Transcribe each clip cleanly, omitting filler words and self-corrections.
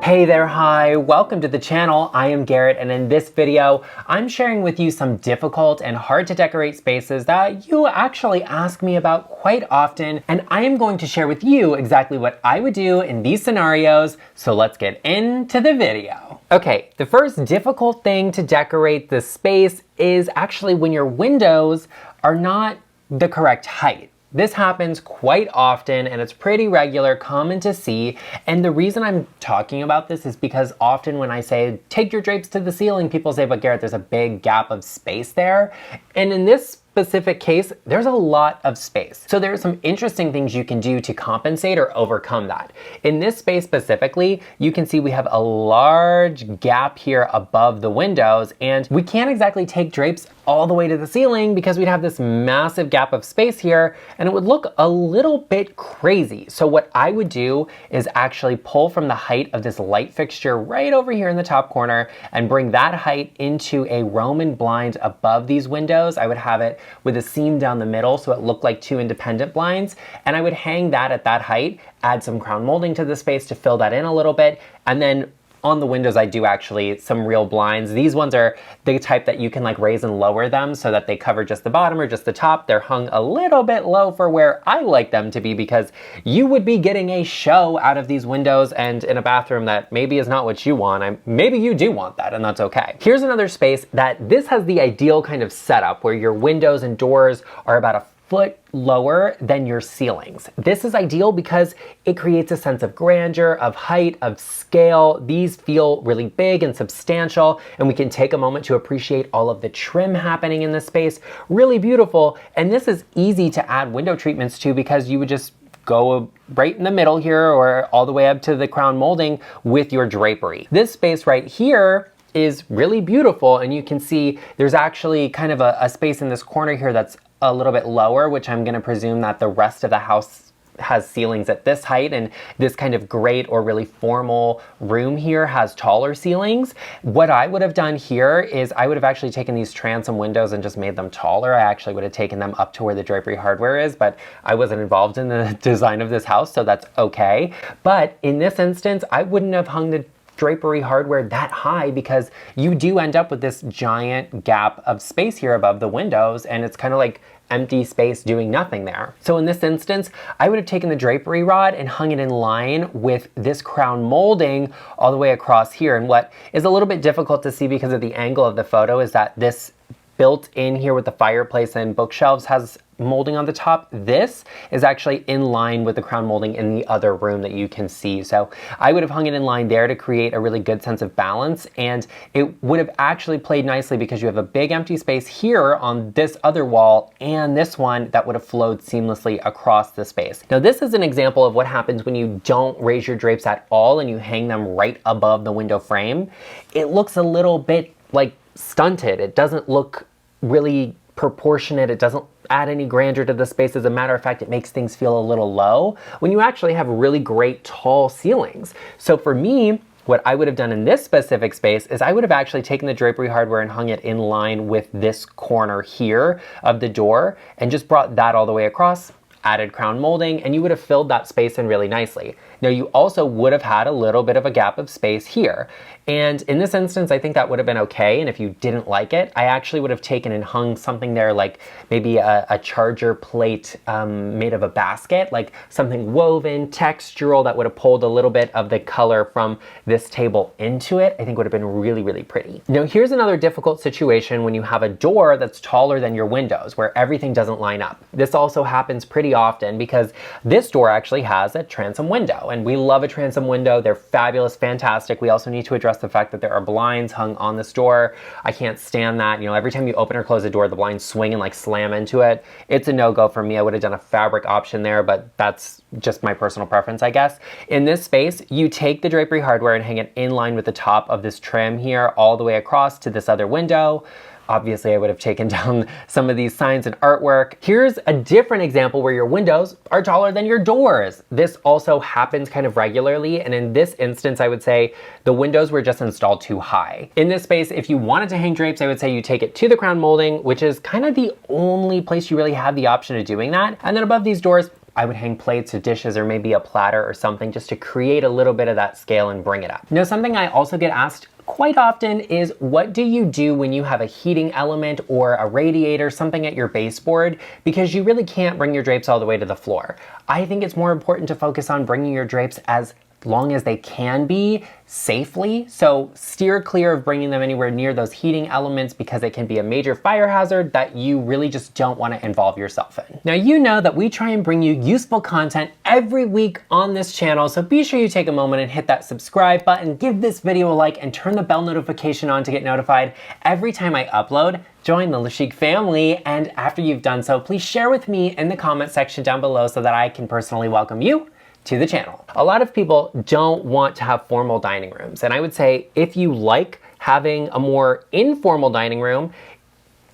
Hey there, hi, welcome to the channel. I am Garrett, and in this video, I'm sharing with you some difficult and hard to decorate spaces that you actually ask me about quite often, and I am going to share with you exactly what I would do in these scenarios, so let's get into the video. Okay, the first difficult thing to decorate the space is actually when your windows are not the correct height. This happens quite often and it's pretty regular, common to see. And the reason I'm talking about this is because often when I say, take your drapes to the ceiling, people say, but Garrett, there's a big gap of space there. And in this specific case, there's a lot of space. So there are some interesting things you can do to compensate or overcome that. In this space specifically, you can see we have a large gap here above the windows, and we can't exactly take drapes all the way to the ceiling because we'd have this massive gap of space here and it would look a little bit crazy. So what I would do is actually pull from the height of this light fixture right over here in the top corner and bring that height into a Roman blind above these windows. I would have it with a seam down the middle so it looked like two independent blinds, and I would hang that at that height, add some crown molding to the space to fill that in a little bit, and then on the windows I do actually some real blinds. These ones are the type that you can like raise and lower them so that they cover just the bottom or just the top. They're hung a little bit low for where I like them to be because you would be getting a show out of these windows and in a bathroom that maybe is not what you want. Maybe you do want that, and that's okay. Here's another space that this has the ideal kind of setup where your windows and doors are about a foot lower than your ceilings. This is ideal because it creates a sense of grandeur, of height, of scale. These feel really big and substantial, and we can take a moment to appreciate all of the trim happening in this space. Really beautiful, and this is easy to add window treatments to because you would just go right in the middle here or all the way up to the crown molding with your drapery. This space right here is really beautiful, and you can see there's actually kind of a space in this corner here that's a little bit lower, which I'm gonna presume that the rest of the house has ceilings at this height, and this kind of great or really formal room here has taller ceilings. What I would have done here is I would have actually taken these transom windows and just made them taller. I actually would have taken them up to where the drapery hardware is, but I wasn't involved in the design of this house, so that's okay. But in this instance, I wouldn't have hung the drapery hardware that high because you do end up with this giant gap of space here above the windows, and it's kind of like empty space doing nothing there. So in this instance, I would have taken the drapery rod and hung it in line with this crown molding all the way across here. And what is a little bit difficult to see because of the angle of the photo is that this built in here with the fireplace and bookshelves has molding on the top. This is actually in line with the crown molding in the other room that you can see. So I would have hung it in line there to create a really good sense of balance, and it would have actually played nicely because you have a big empty space here on this other wall and this one that would have flowed seamlessly across the space. Now this is an example of what happens when you don't raise your drapes at all and you hang them right above the window frame. It looks a little bit like stunted. It doesn't look really proportionate. It doesn't add any grandeur to the space. As a matter of fact, it makes things feel a little low when you actually have really great tall ceilings. So for me, what I would have done in this specific space is I would have actually taken the drapery hardware and hung it in line with this corner here of the door and just brought that all the way across, added crown molding, and you would have filled that space in really nicely. Now you also would have had a little bit of a gap of space here. And in this instance, I think that would have been okay. And if you didn't like it, I actually would have taken and hung something there like maybe a charger plate made of a basket, like something woven, textural that would have pulled a little bit of the color from this table into it. I think would have been really, really pretty. Now here's another difficult situation when you have a door that's taller than your windows where everything doesn't line up. This also happens pretty often because this door actually has a transom window, and we love a transom window. They're fabulous, fantastic. We also need to address the fact that there are blinds hung on this door. I can't stand that. You know, every time you open or close the door, the blinds swing and like slam into it. It's a no-go for me. I would have done a fabric option there, but that's just my personal preference, I guess. In this space, you take the drapery hardware and hang it in line with the top of this trim here all the way across to this other window. Obviously, I would have taken down some of these signs and artwork. Here's a different example where your windows are taller than your doors. This also happens kind of regularly, and in this instance, I would say the windows were just installed too high. In this space, if you wanted to hang drapes, I would say you take it to the crown molding, which is kind of the only place you really have the option of doing that. And then above these doors, I would hang plates or dishes or maybe a platter or something just to create a little bit of that scale and bring it up. Now, something I also get asked quite often is, what do you do when you have a heating element or a radiator, something at your baseboard, because you really can't bring your drapes all the way to the floor? I think it's more important to focus on bringing your drapes as long as they can be safely. So steer clear of bringing them anywhere near those heating elements because it can be a major fire hazard that you really just don't want to involve yourself in. Now, you know that we try and bring you useful content every week on this channel, so be sure you take a moment and hit that subscribe button, give this video a like, and turn the bell notification on to get notified every time I upload. Join the LeChic family, and after you've done so, please share with me in the comment section down below so that I can personally welcome you to the channel. A lot of people don't want to have formal dining rooms, and I would say if you like having a more informal dining room,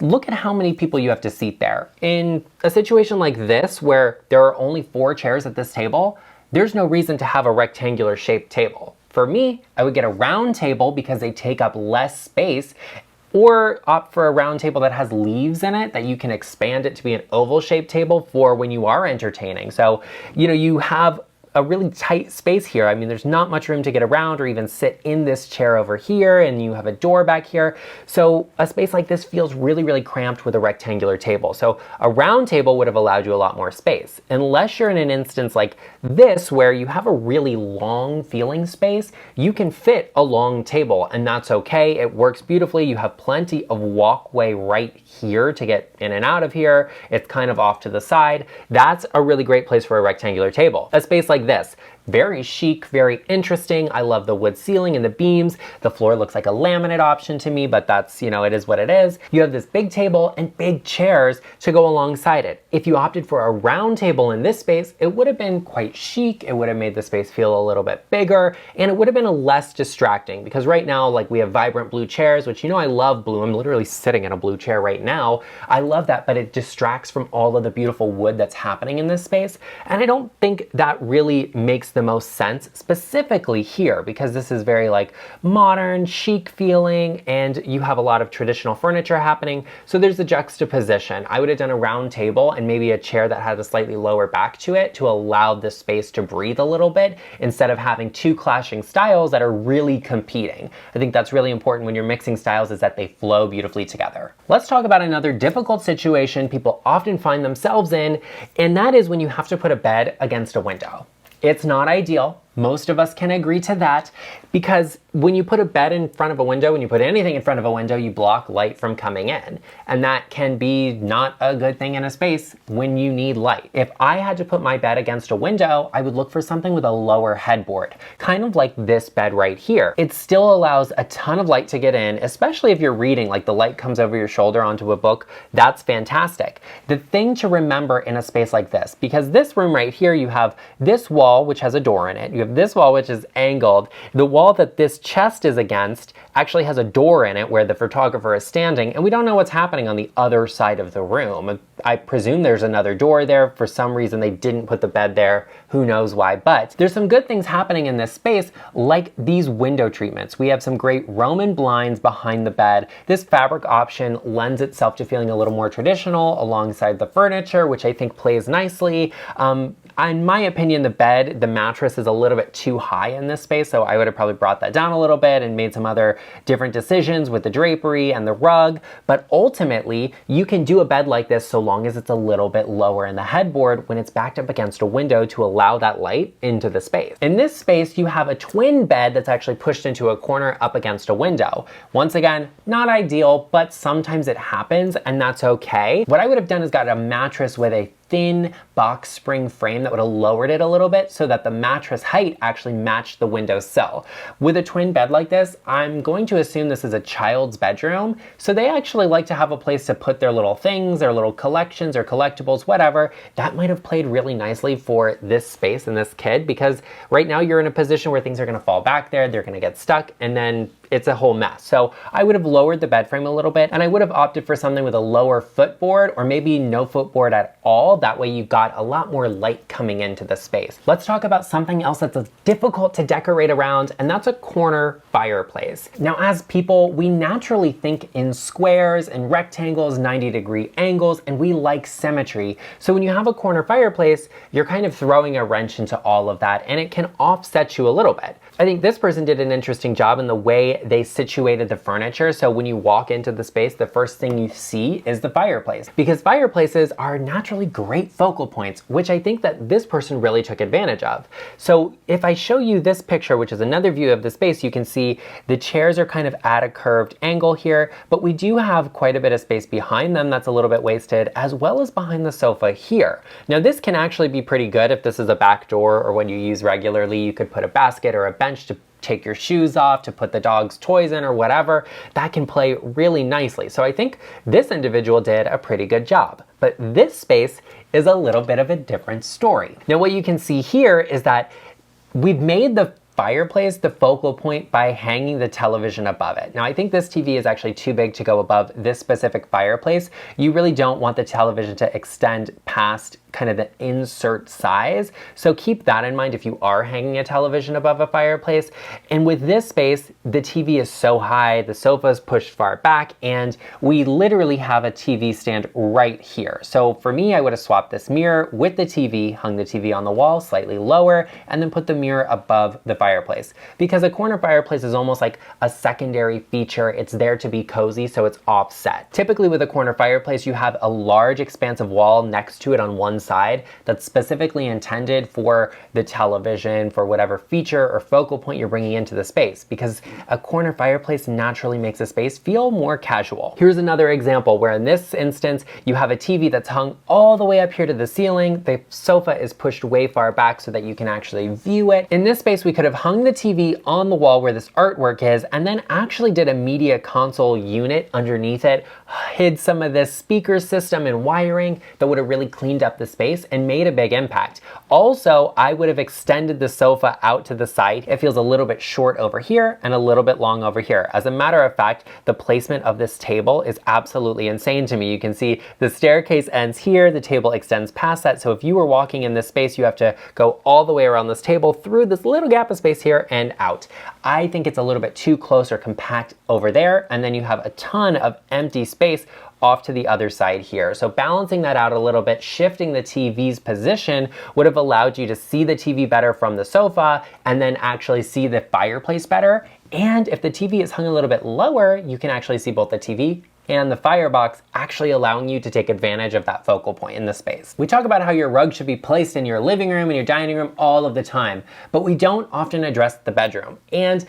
look at how many people you have to seat there. In a situation like this where there are only 4 chairs at this table, there's no reason to have a rectangular shaped table. For me, I would get a round table because they take up less space, or opt for a round table that has leaves in it that you can expand it to be an oval shaped table for when you are entertaining. So, you have a really tight space here. I mean, there's not much room to get around or even sit in this chair over here, and you have a door back here. So a space like this feels really, really cramped with a rectangular table. So a round table would have allowed you a lot more space. Unless you're in an instance like this where you have a really long feeling space, you can fit a long table, and that's okay. It works beautifully. You have plenty of walkway right here to get in and out of here. It's kind of off to the side. That's a really great place for a rectangular table. A space like this, very chic, very interesting. I love the wood ceiling and the beams. The floor looks like a laminate option to me, but that's, it is what it is. You have this big table and big chairs to go alongside it. If you opted for a round table in this space, it would have been quite chic. It would have made the space feel a little bit bigger, and it would have been less distracting because right now, like, we have vibrant blue chairs, which, I love blue. I'm literally sitting in a blue chair right now. I love that, but it distracts from all of the beautiful wood that's happening in this space. And I don't think that really makes the most sense specifically here because this is very like modern, chic feeling, and you have a lot of traditional furniture happening. So there's a juxtaposition. I would have done a round table and maybe a chair that had a slightly lower back to it to allow the space to breathe a little bit instead of having 2 clashing styles that are really competing. I think that's really important when you're mixing styles, is that they flow beautifully together. Let's talk about another difficult situation people often find themselves in, and that is when you have to put a bed against a window. It's not ideal. Most of us can agree to that because when you put a bed in front of a window, when you put anything in front of a window, you block light from coming in. And that can be not a good thing in a space when you need light. If I had to put my bed against a window, I would look for something with a lower headboard, kind of like this bed right here. It still allows a ton of light to get in, especially if you're reading, like the light comes over your shoulder onto a book. That's fantastic. The thing to remember in a space like this, because this room right here, you have this wall, which has a door in it. You have this wall, which is angled. The wall that this chest is against actually has a door in it where the photographer is standing, and we don't know what's happening on the other side of the room. I presume there's another door there. For some reason, they didn't put the bed there. Who knows why? But there's some good things happening in this space, like these window treatments. We have some great Roman blinds behind the bed. This fabric option lends itself to feeling a little more traditional alongside the furniture, which I think plays nicely. In my opinion, the mattress is a little bit too high in this space, so I would have probably brought that down a little bit and made some other different decisions with the drapery and the rug. But ultimately, you can do a bed like this so long as it's a little bit lower in the headboard when it's backed up against a window to allow that light into the space. In this space, you have a twin bed that's actually pushed into a corner up against a window. Once again, not ideal, but sometimes it happens, and that's okay. What I would have done is got a mattress with a thin box spring frame that would have lowered it a little bit so that the mattress height actually matched the window sill. With a twin bed like this, I'm going to assume this is a child's bedroom, so they actually like to have a place to put their little things, their little collections or collectibles, whatever. That might have played really nicely for this space and this kid, because right now you're in a position where things are going to fall back there, they're going to get stuck, and then it's a whole mess. So I would have lowered the bed frame a little bit, and I would have opted for something with a lower footboard or maybe no footboard at all. That way you've got a lot more light coming into the space. Let's talk about something else that's difficult to decorate around, and that's a corner fireplace. Now, as people, we naturally think in squares and rectangles, 90-degree angles, and we like symmetry. So when you have a corner fireplace, you're kind of throwing a wrench into all of that, and it can offset you a little bit. I think this person did an interesting job in the way they situated the furniture. So when you walk into the space, the first thing you see is the fireplace, because fireplaces are naturally great focal points, which I think that this person really took advantage of. So if I show you this picture, which is another view of the space, you can see the chairs are kind of at a curved angle here, but we do have quite a bit of space behind them that's a little bit wasted, as well as behind the sofa here. Now this can actually be pretty good if this is a back door or when you use regularly. You could put a basket or a bench to take your shoes off, to put the dog's toys in or whatever. That can play really nicely. So I think this individual did a pretty good job. But this space is a little bit of a different story. Now what you can see here is that we've made the fireplace the focal point by hanging the television above it. Now I think this TV is actually too big to go above this specific fireplace. You really don't want the television to extend past kind of the insert size. So keep that in mind if you are hanging a television above a fireplace. And with this space, the TV is so high, the sofa is pushed far back, and we literally have a TV stand right here. So for me, I would have swapped this mirror with the TV, hung the TV on the wall slightly lower, and then put the mirror above the fireplace. Because a corner fireplace is almost like a secondary feature. It's there to be cozy, so it's offset. Typically with a corner fireplace, you have a large expansive wall next to it on one side that's specifically intended for the television, for whatever feature or focal point you're bringing into the space, because a corner fireplace naturally makes a space feel more casual. Here's another example where in this instance, you have a TV that's hung all the way up here to the ceiling. The sofa is pushed way far back so that you can actually view it. In this space, we could have hung the TV on the wall where this artwork is, and then actually did a media console unit underneath it, hid some of this speaker system and wiring that would have really cleaned up the space and made a big impact. Also, I would have extended the sofa out to the side. It feels a little bit short over here and a little bit long over here. As a matter of fact, the placement of this table is absolutely insane to me. You can see the staircase ends here, the table extends past that. So if you were walking in this space, you have to go all the way around this table through this little gap of space here and out. I think it's a little bit too close or compact over there, and then you have a ton of empty space off to the other side here. So balancing that out a little bit, shifting the TV's position would have allowed you to see the TV better from the sofa and then actually see the fireplace better. And if the TV is hung a little bit lower, you can actually see both the TV and the firebox, actually allowing you to take advantage of that focal point in the space. We talk about how your rug should be placed in your living room and your dining room all of the time, but we don't often address the bedroom. And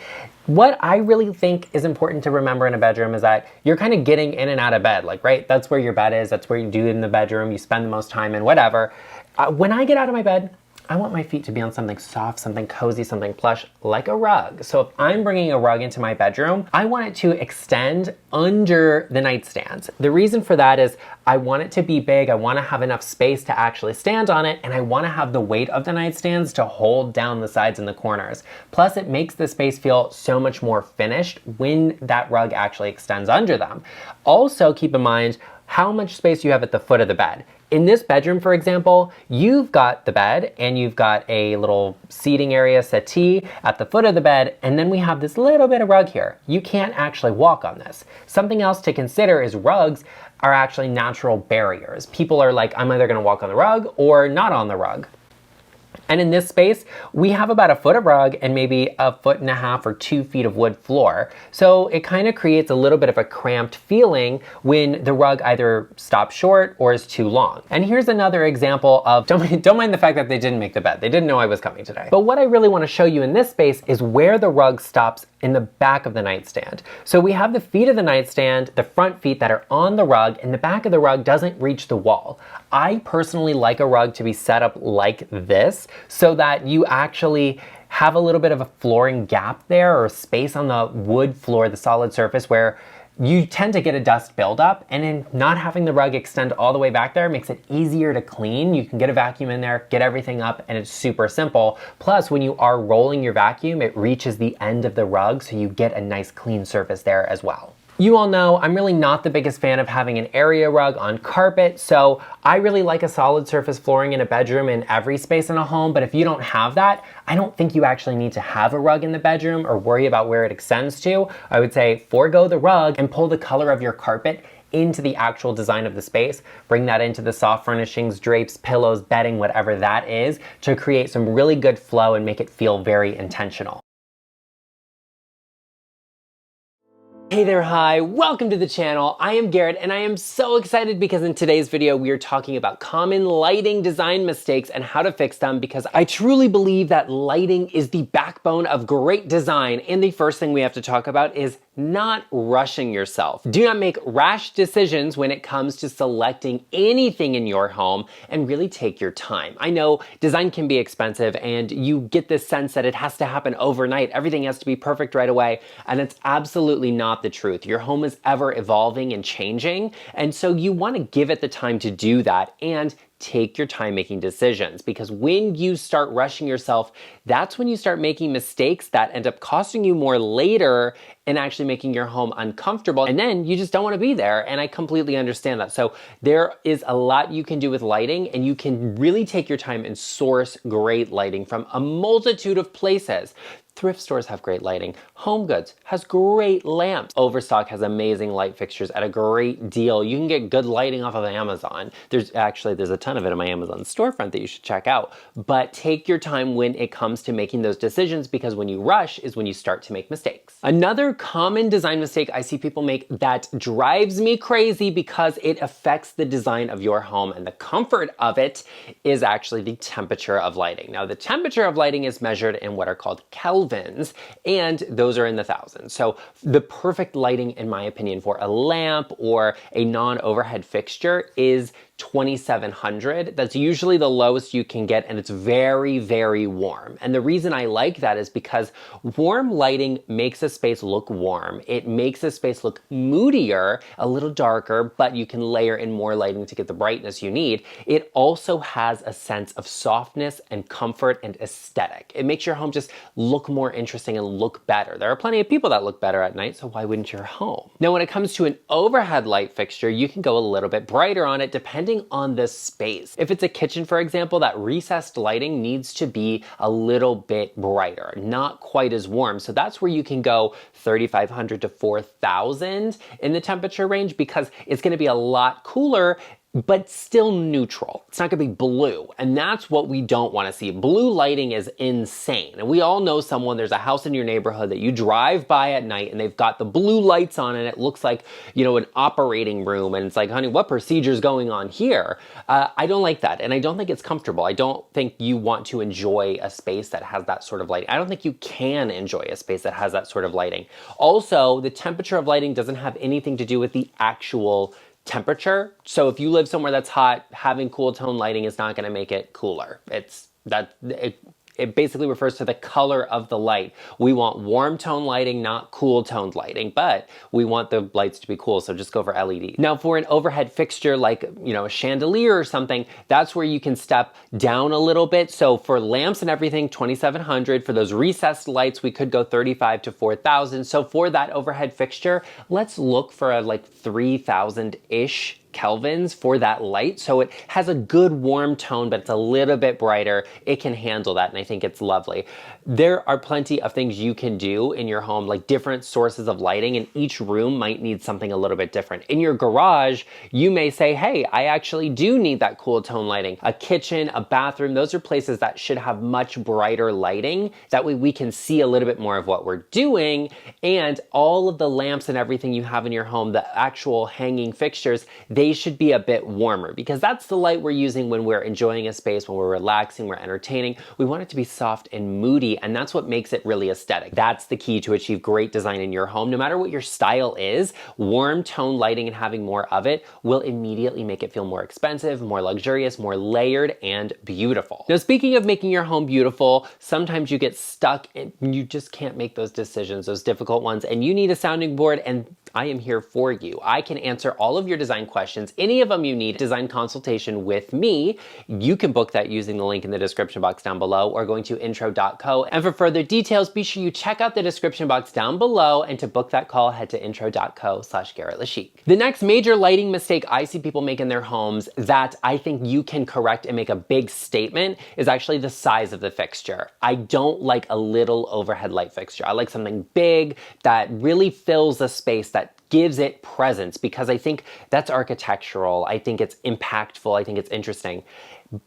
what I really think is important to remember in a bedroom is that you're kind of getting in and out of bed, like, right? That's where your bed is, that's where you do in the bedroom, you spend the most time in, whatever. When I get out of my bed, I want my feet to be on something soft, something cozy, something plush, like a rug. So if I'm bringing a rug into my bedroom, I want it to extend under the nightstand. The reason for that is I want it to be big, I want to have enough space to actually stand on it, and I want to have the weight of the nightstands to hold down the sides and the corners. Plus, it makes the space feel so much more finished when that rug actually extends under them. Also, keep in mind how much space you have at the foot of the bed. In this bedroom, for example, you've got the bed and you've got a little seating area settee at the foot of the bed, and then we have this little bit of rug here. You can't actually walk on this. Something else to consider is rugs are actually natural barriers. People are like, I'm either gonna walk on the rug or not on the rug. And in this space, we have about a foot of rug and maybe a 1.5 or 2 feet of wood floor. So it kind of creates a little bit of a cramped feeling when the rug either stops short or is too long. And here's another example of, don't mind the fact that they didn't make the bed. They didn't know I was coming today. But what I really want to show you in this space is where the rug stops in the back of the nightstand. So we have the feet of the nightstand, the front feet that are on the rug, and the back of the rug doesn't reach the wall. I personally like a rug to be set up like this so that you actually have a little bit of a flooring gap there or space on the wood floor, the solid surface, where you tend to get a dust buildup, and in not having the rug extend all the way back there makes it easier to clean. You can get a vacuum in there, get everything up, and it's super simple. Plus, when you are rolling your vacuum, it reaches the end of the rug, so you get a nice clean surface there as well. You all know I'm really not the biggest fan of having an area rug on carpet, so I really like a solid surface flooring in a bedroom in every space in a home, but if you don't have that, I don't think you actually need to have a rug in the bedroom or worry about where it extends to. I would say forego the rug and pull the color of your carpet into the actual design of the space. Bring that into the soft furnishings, drapes, pillows, bedding, whatever that is, to create some really good flow and make it feel very intentional. Hey there, hi, welcome to the channel. I am Garrett and I am so excited because in today's video we are talking about common lighting design mistakes and how to fix them, because I truly believe that lighting is the backbone of great design, and the first thing we have to talk about is not rushing yourself. Do not make rash decisions when it comes to selecting anything in your home, and really take your time. I know design can be expensive and you get this sense that it has to happen overnight. Everything has to be perfect right away, and it's absolutely not the truth. Your home is ever evolving and changing, and so you want to give it the time to do that and take your time making decisions, because when you start rushing yourself, that's when you start making mistakes that end up costing you more later and actually making your home uncomfortable, and then you just don't want to be there, and I completely understand that. So there is a lot you can do with lighting, and you can really take your time and source great lighting from a multitude of places. Thrift stores have great lighting. Home Goods has great lamps. Overstock has amazing light fixtures at a great deal. You can get good lighting off of Amazon. There's a ton of it in my Amazon storefront that you should check out. But take your time when it comes to making those decisions, because when you rush is when you start to make mistakes. Another common design mistake I see people make that drives me crazy because it affects the design of your home and the comfort of it is actually the temperature of lighting. Now, the temperature of lighting is measured in what are called kelvins, and those are in the thousands. So the perfect lighting, in my opinion, for a lamp or a non-overhead fixture is 2700. That's usually the lowest you can get, and it's very, very warm. And the reason I like that is because warm lighting makes a space look warm. It makes a space look moodier, a little darker, but you can layer in more lighting to get the brightness you need. It also has a sense of softness and comfort and aesthetic. It makes your home just look more interesting and look better. There are plenty of people that look better at night, so why wouldn't your home? Now, when it comes to an overhead light fixture, you can go a little bit brighter on it depending on the space. If it's a kitchen, for example, that recessed lighting needs to be a little bit brighter, not quite as warm. So that's where you can go 3,500 to 4,000 in the temperature range, because it's going to be a lot cooler but still neutral. It's not gonna be blue, and that's what we don't wanna see. Blue lighting is insane. And we all know someone, there's a house in your neighborhood that you drive by at night and they've got the blue lights on and it looks like, you know, an operating room, and it's like, honey, what procedure's going on here? I don't like that, and I don't think it's comfortable. I don't think you want to enjoy a space that has that sort of lighting. I don't think you can enjoy a space that has that sort of lighting. Also, the temperature of lighting doesn't have anything to do with the actual temperature. So if you live somewhere that's hot, having cool tone lighting is not going to make it cooler. It basically refers to the color of the light. We want warm tone lighting, not cool toned lighting, but we want the lights to be cool, so just go for LED. Now, for an overhead fixture like, you know, a chandelier or something, that's where you can step down a little bit. So for lamps and everything, 2,700. For those recessed lights, we could go 35 to 4,000. So for that overhead fixture, let's look for a like 3,000-ish kelvins for that light. So it has a good warm tone, but it's a little bit brighter. It can handle that, and I think it's lovely. There are plenty of things you can do in your home, like different sources of lighting, and each room might need something a little bit different. In your garage, you may say, hey, I actually do need that cool tone lighting. A kitchen, a bathroom, those are places that should have much brighter lighting. That way we can see a little bit more of what we're doing, and all of the lamps and everything you have in your home, the actual hanging fixtures, they should be a bit warmer, because that's the light we're using when we're enjoying a space, when we're relaxing, we're entertaining. We want it to be soft and moody, and that's what makes it really aesthetic. That's the key to achieve great design in your home. No matter what your style is, warm tone lighting and having more of it will immediately make it feel more expensive, more luxurious, more layered, and beautiful. Now, speaking of making your home beautiful, sometimes you get stuck and you just can't make those decisions, those difficult ones, and you need a sounding board, and I am here for you. I can answer all of your design questions. Any of them you need design consultation with me, you can book that using the link in the description box down below or going to intro.co. And for further details, be sure you check out the description box down below, and to book that call, head to intro.co/GarrettLeChic. The next major lighting mistake I see people make in their homes that I think you can correct and make a big statement is actually the size of the fixture. I don't like a little overhead light fixture. I like something big that really fills the space, that gives it presence, because I think that's architectural. I think it's impactful. I think it's interesting.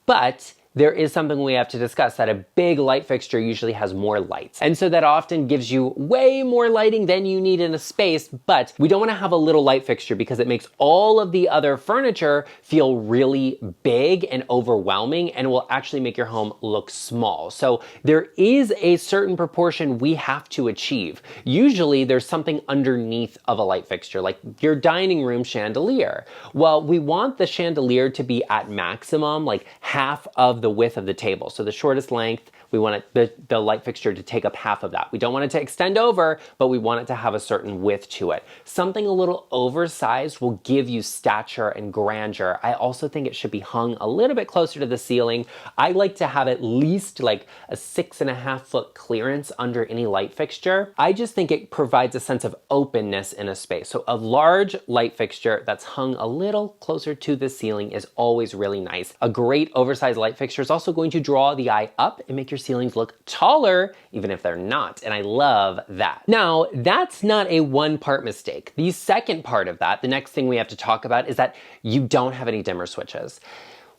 But there is something we have to discuss, that a big light fixture usually has more lights. And so that often gives you way more lighting than you need in a space, but we don't want to have a little light fixture because it makes all of the other furniture feel really big and overwhelming, and will actually make your home look small. So there is a certain proportion we have to achieve. Usually there's something underneath of a light fixture, like your dining room chandelier. Well, we want the chandelier to be at maximum, like half of the width of the table. So the shortest length, we want the light fixture to take up half of that. We don't want it to extend over, but we want it to have a certain width to it. Something a little oversized will give you stature and grandeur. I also think it should be hung a little bit closer to the ceiling. I like to have at least like a 6.5 foot clearance under any light fixture. I just think it provides a sense of openness in a space. So a large light fixture that's hung a little closer to the ceiling is always really nice. A great oversized light fixture is also going to draw the eye up and make your ceilings look taller, even if they're not. And I love that. Now, that's not a one-part mistake. The second part of that, the next thing we have to talk about, is that you don't have any dimmer switches.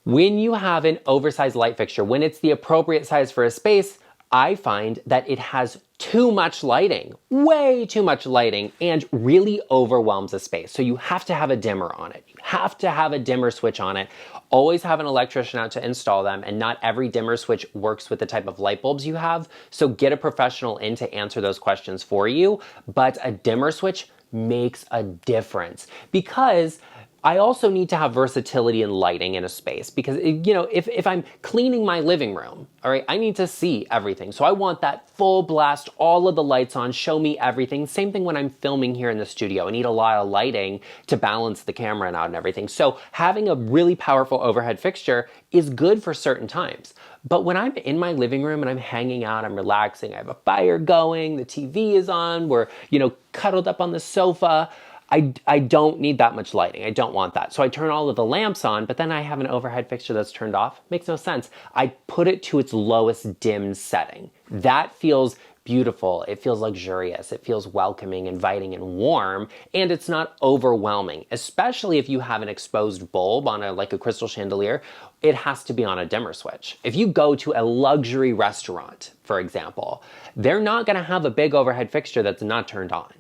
When you have an oversized light fixture, when it's the appropriate size for a space, I find that it has too much lighting, way too much lighting, and really overwhelms a space. So you have to have a dimmer on it. You have to have a dimmer switch on it. Always have an electrician out to install them, and not every dimmer switch works with the type of light bulbs you have. So get a professional in to answer those questions for you. But a dimmer switch makes a difference, because I also need to have versatility in lighting in a space, because, you know, if I'm cleaning my living room, all right, I need to see everything. So I want that full blast, all of the lights on, show me everything. Same thing when I'm filming here in the studio. I need a lot of lighting to balance the camera out and everything. So having a really powerful overhead fixture is good for certain times. But when I'm in my living room and I'm hanging out, I'm relaxing, I have a fire going, the TV is on, we're, you know, cuddled up on the sofa, I don't need that much lighting. I don't want that. So I turn all of the lamps on, but then I have an overhead fixture that's turned off. Makes no sense. I put it to its lowest dim setting. That feels beautiful. It feels luxurious. It feels welcoming, inviting, and warm, and it's not overwhelming, especially if you have an exposed bulb on like a crystal chandelier. It has to be on a dimmer switch. If you go to a luxury restaurant, for example, they're not gonna have a big overhead fixture that's not turned on.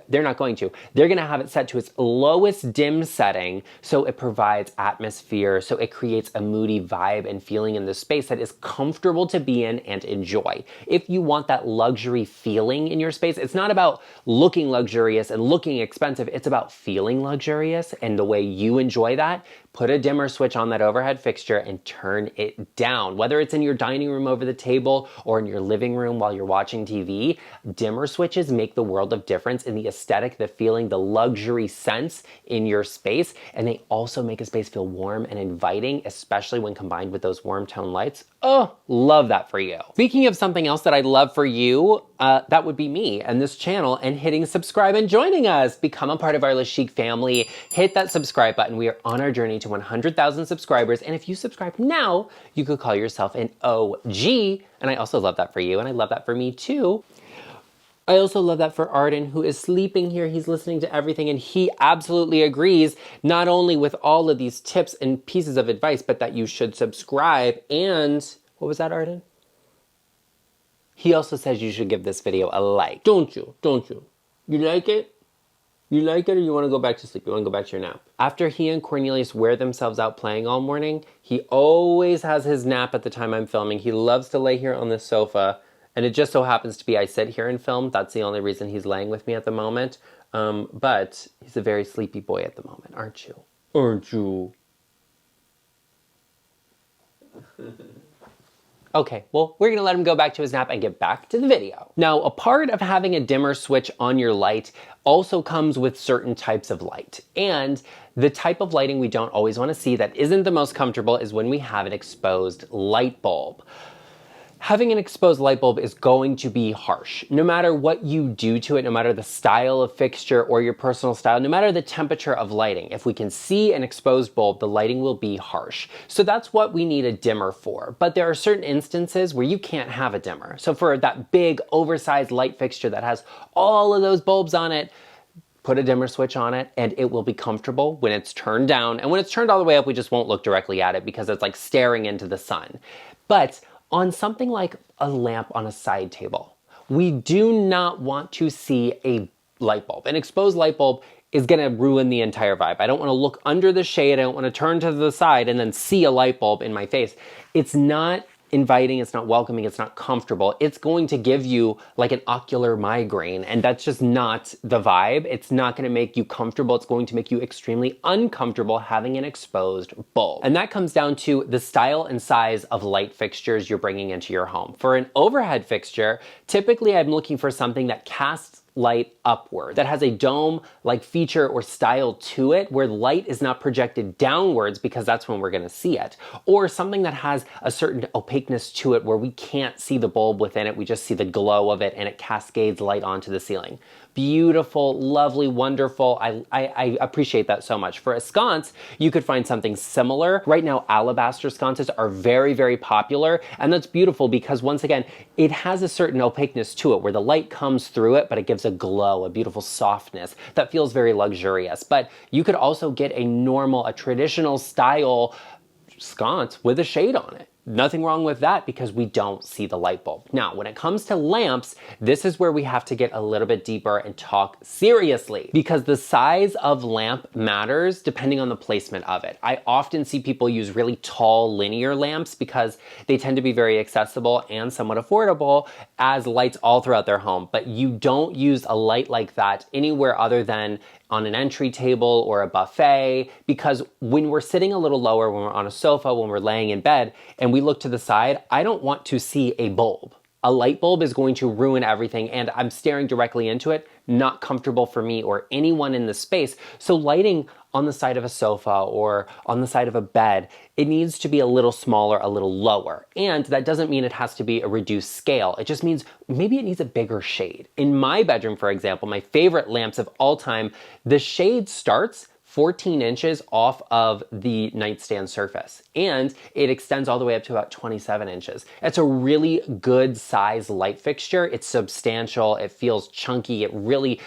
They're not going to. They're going to have it set to its lowest dim setting, so it provides atmosphere, so it creates a moody vibe and feeling in the space that is comfortable to be in and enjoy. If you want that luxury feeling in your space, it's not about looking luxurious and looking expensive. It's about feeling luxurious, and the way you enjoy that, put a dimmer switch on that overhead fixture and turn it down. Whether it's in your dining room over the table or in your living room while you're watching TV, dimmer switches make the world of difference in the aesthetic, the feeling, the luxury sense in your space. And they also make a space feel warm and inviting, especially when combined with those warm tone lights. Oh, love that for you. Speaking of something else that I'd love for you, that would be me and this channel, and hitting subscribe and joining us. Become a part of our LeChic family. Hit that subscribe button. We are on our journey to 100,000 subscribers. And if you subscribe now, you could call yourself an OG. And I also love that for you. And I love that for me too. I also love that for Arden, who is sleeping here. He's listening to everything, and he absolutely agrees, not only with all of these tips and pieces of advice, but that you should subscribe. And what was that, Arden? He also says you should give this video a like. Don't you? Don't you? You like it? You like it, or you want to go back to sleep? You want to go back to your nap? After he and Cornelius wear themselves out playing all morning, he always has his nap at the time I'm filming. He loves to lay here on the sofa. And it just so happens to be I sit here and film. That's the only reason he's laying with me at the moment. But he's a very sleepy boy at the moment, aren't you? Aren't you? Okay, well, we're gonna let him go back to his nap and get back to the video. Now, a part of having a dimmer switch on your light also comes with certain types of light. And the type of lighting we don't always wanna see that isn't the most comfortable is when we have an exposed light bulb. Having an exposed light bulb is going to be harsh. No matter what you do to it, no matter the style of fixture or your personal style, no matter the temperature of lighting, if we can see an exposed bulb, the lighting will be harsh. So that's what we need a dimmer for. But there are certain instances where you can't have a dimmer. So for that big oversized light fixture that has all of those bulbs on it, put a dimmer switch on it and it will be comfortable when it's turned down. And when it's turned all the way up, we just won't look directly at it because it's like staring into the sun. But on something like a lamp on a side table, we do not want to see a light bulb. An exposed light bulb is gonna ruin the entire vibe. I don't wanna look under the shade, I don't wanna turn to the side and then see a light bulb in my face. It's not inviting, it's not welcoming, it's not comfortable. It's going to give you like an ocular migraine, and that's just not the vibe. It's not gonna make you comfortable. It's going to make you extremely uncomfortable having an exposed bulb. And that comes down to the style and size of light fixtures you're bringing into your home. For an overhead fixture, typically I'm looking for something that casts light upward, that has a dome-like feature or style to it where light is not projected downwards because that's when we're gonna see it. Or something that has a certain opaqueness to it where we can't see the bulb within it, we just see the glow of it and it cascades light onto the ceiling. Beautiful, lovely, wonderful. I appreciate that so much. For a sconce, you could find something similar. Right now, alabaster sconces are very, very popular, and that's beautiful because once again, it has a certain opaqueness to it where the light comes through it, but it gives a glow, a beautiful softness that feels very luxurious. But you could also get a traditional style sconce with a shade on it. Nothing wrong with that because we don't see the light bulb. Now, when it comes to lamps, this is where we have to get a little bit deeper and talk seriously because the size of lamp matters depending on the placement of it. I often see people use really tall linear lamps because they tend to be very accessible and somewhat affordable as lights all throughout their home, but you don't use a light like that anywhere other than on an entry table or a buffet, because when we're sitting a little lower, when we're on a sofa, when we're laying in bed, and we look to the side, I don't want to see a bulb. A light bulb is going to ruin everything, and I'm staring directly into it, not comfortable for me or anyone in the space. So lighting on the side of a sofa or on the side of a bed, it needs to be a little smaller, a little lower. And that doesn't mean it has to be a reduced scale. It just means maybe it needs a bigger shade. In my bedroom, for example, my favorite lamps of all time, the shade starts 14 inches off of the nightstand surface, and it extends all the way up to about 27 inches. It's a really good size light fixture. It's substantial, it feels chunky, it really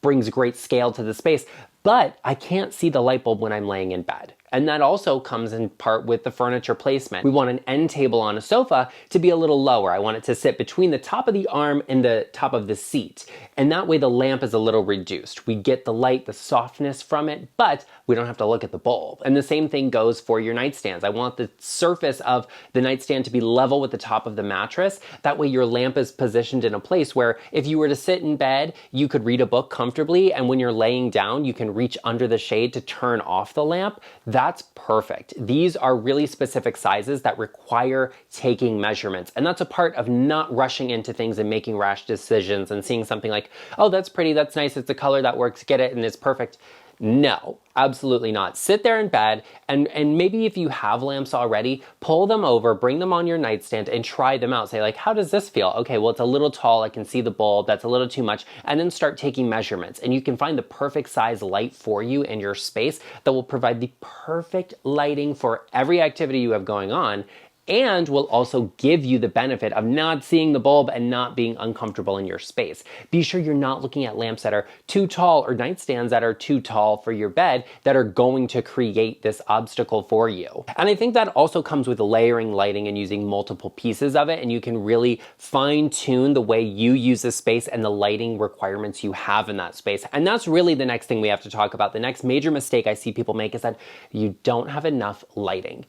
brings great scale to the space, but I can't see the light bulb when I'm laying in bed. And that also comes in part with the furniture placement. We want an end table on a sofa to be a little lower. I want it to sit between the top of the arm and the top of the seat. And that way the lamp is a little reduced. We get the light, the softness from it, but we don't have to look at the bulb. And the same thing goes for your nightstands. I want the surface of the nightstand to be level with the top of the mattress. That way your lamp is positioned in a place where if you were to sit in bed, you could read a book comfortably, and when you're laying down, you can reach under the shade to turn off the lamp. That's perfect. These are really specific sizes that require taking measurements. And that's a part of not rushing into things and making rash decisions and seeing something like, oh, that's pretty, that's nice, it's a color that works, get it, and it's perfect. No, absolutely not. Sit there in bed and maybe if you have lamps already, pull them over, bring them on your nightstand and try them out. Say like, how does this feel? Okay, well, it's a little tall. I can see the bulb. That's a little too much. And then start taking measurements. And you can find the perfect size light for you in your space that will provide the perfect lighting for every activity you have going on, and will also give you the benefit of not seeing the bulb and not being uncomfortable in your space. Be sure you're not looking at lamps that are too tall or nightstands that are too tall for your bed that are going to create this obstacle for you. And I think that also comes with layering lighting and using multiple pieces of it, and you can really fine tune the way you use the space and the lighting requirements you have in that space. And that's really the next thing we have to talk about. The next major mistake I see people make is that you don't have enough lighting.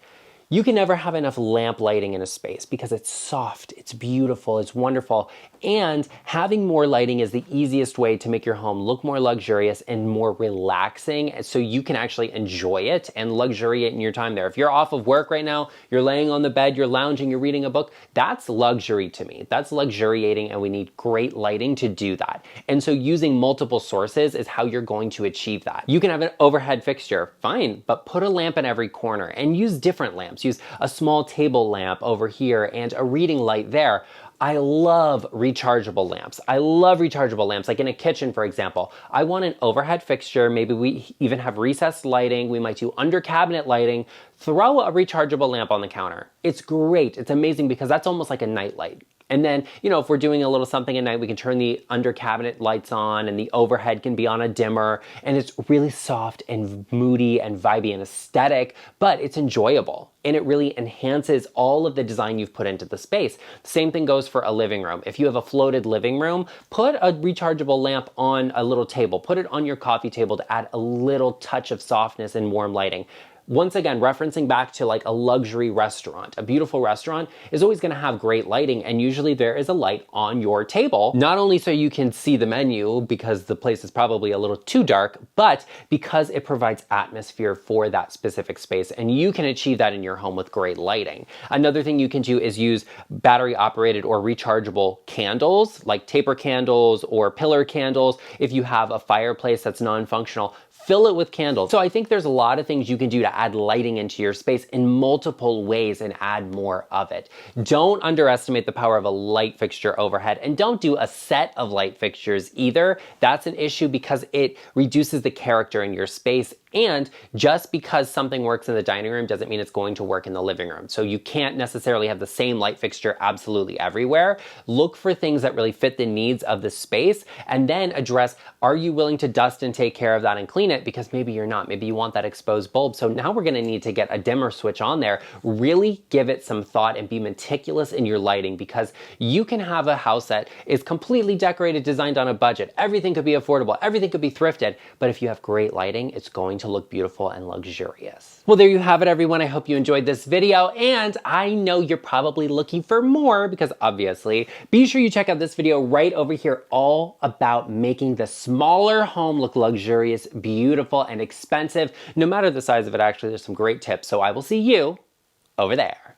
You can never have enough lamp lighting in a space because it's soft, it's beautiful, it's wonderful, and having more lighting is the easiest way to make your home look more luxurious and more relaxing so you can actually enjoy it and luxuriate in your time there. If you're off of work right now, you're laying on the bed, you're lounging, you're reading a book, that's luxury to me. That's luxuriating, and we need great lighting to do that. And so using multiple sources is how you're going to achieve that. You can have an overhead fixture, fine, but put a lamp in every corner and use different lamps. Use a small table lamp over here and a reading light there. I love rechargeable lamps. I love rechargeable lamps, like in a kitchen, for example. I want an overhead fixture. Maybe we even have recessed lighting. We might do under cabinet lighting. Throw a rechargeable lamp on the counter. It's great. It's amazing because that's almost like a night light. And then, you know, if we're doing a little something at night, we can turn the under cabinet lights on and the overhead can be on a dimmer, and it's really soft and moody and vibey and aesthetic, but it's enjoyable. And it really enhances all of the design you've put into the space. Same thing goes for a living room. If you have a floated living room, put a rechargeable lamp on a little table. Put it on your coffee table to add a little touch of softness and warm lighting. Once again, referencing back to like a luxury restaurant, a beautiful restaurant is always gonna have great lighting, and usually there is a light on your table, not only so you can see the menu because the place is probably a little too dark, but because it provides atmosphere for that specific space, and you can achieve that in your home with great lighting. Another thing you can do is use battery operated or rechargeable candles, like taper candles or pillar candles. If you have a fireplace that's non-functional, fill it with candles. So I think there's a lot of things you can do to add lighting into your space in multiple ways and add more of it. Don't underestimate the power of a light fixture overhead, and don't do a set of light fixtures either. That's an issue because it reduces the character in your space. And just because something works in the dining room doesn't mean it's going to work in the living room. So you can't necessarily have the same light fixture absolutely everywhere. Look for things that really fit the needs of the space, and then address, are you willing to dust and take care of that and clean it? Because maybe you're not. Maybe you want that exposed bulb. So now we're gonna need to get a dimmer switch on there. Really give it some thought and be meticulous in your lighting, because you can have a house that is completely decorated, designed on a budget. Everything could be affordable. Everything could be thrifted. But if you have great lighting, it's going to look beautiful and luxurious. Well, there you have it, everyone. I hope you enjoyed this video, and I know you're probably looking for more because obviously, be sure you check out this video right over here, all about making the smaller home look luxurious, beautiful, and expensive. No matter the size of it, actually, there's some great tips. So I will see you over there.